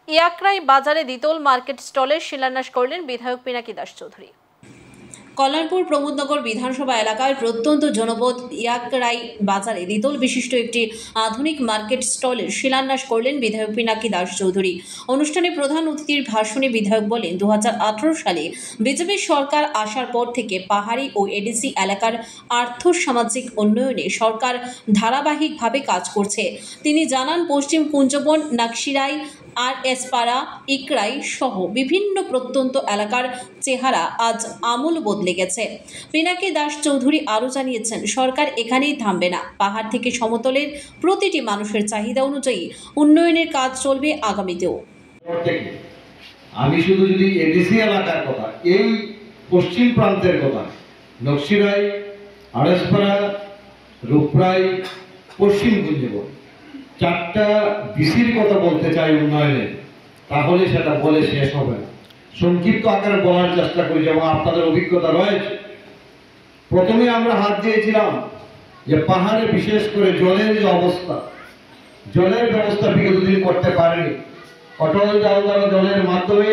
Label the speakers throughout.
Speaker 1: ইয়াকরাই বাজারে দ্বিতল মার্কেট স্টলের শিলান্যাস করলেন বিধায়ক পিনাকি দাস চৌধুরী। কল্যাণপুর প্রমোদনগর বিধানসভা এলাকায় প্রত্যন্ত জনপদ ইয়াকরাই বাজারে দ্বিতল বিশিষ্ট একটি আধুনিক মার্কেট স্টলের শিলান্যাস করলেন বিধায়ক পিনাকি দাস চৌধুরী। অনুষ্ঠানে প্রধান অতিথির ভাষণে বিধায়ক বলেন, 2018 সালে বিজেপি সরকার আসার পর থেকে পাহাড়ি ও এডিসি এলাকার আর্থ-সামাজিক উন্নয়নে সরকার ধারাবাহিকভাবে কাজ করছে। তিনি জানান, পশ্চিম কুঞ্জবন, নাকশিরাই, RS পাড়া, ইকরাই সহ বিভিন্ন প্রত্যন্ত এলাকার চেহারা আজ আমূল বদলে গেছে। পিনাকি দাস চৌধুরী আরও জানিয়েছেন, সরকার এখানেই থামবে না। পাহাড় থেকে সমতলের প্রতিটি মানুষের চাহিদা অনুযায়ী উন্নয়নের কাজ চলবে আগামীতেও।
Speaker 2: আমি শুধু যদি এডিসি এলাকার কথা, এই পশ্চিম প্রান্তের কথা, নকশিরাই, আড়সপাড়া, রূপরাই, পশ্চিম কুঞ্জবন, 4টা ডিসির কথা বলতে চাই উন্নয়নে, তাহলে সেটা বলে শেষ হবে না। সংক্ষিপ্ত আকারে বলার চেষ্টা করি এবং আপনাদের অভিজ্ঞতা রয়েছে। প্রথমে আমরা হাত দিয়েছিলাম যে পাহাড়ে বিশেষ করে জলের যে অবস্থা, জলের ব্যবস্থা বিগত দিন করতে পারেনি। অটল জলধারা জলের মাধ্যমে,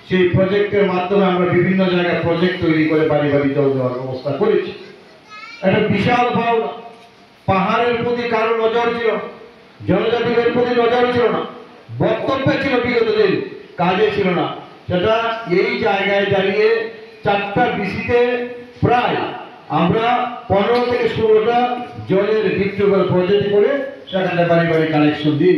Speaker 2: সেই প্রজেক্টের মাধ্যমে আমরা বিভিন্ন জায়গায় প্রজেক্ট তৈরি করে বাড়ি বাড়ি জল দেওয়ার ব্যবস্থা করেছি। একটা বিশাল ভাবনা। পাহাড়ের প্রতি কারো নজর ছিল, জনজাতিদের প্রতি নজর ছিল না, বক্তব্য ছিল বিগত দিন, কাজে ছিল না। সেটা এই জায়গায় দাঁড়িয়ে 4টা ডিসিতে প্রায় আমরা 15 থেকে 16টা জলের ভিক্টোরিয়াল প্রজেক্ট করে সেখানে বাড়ি বাড়ি কানেকশন দিই।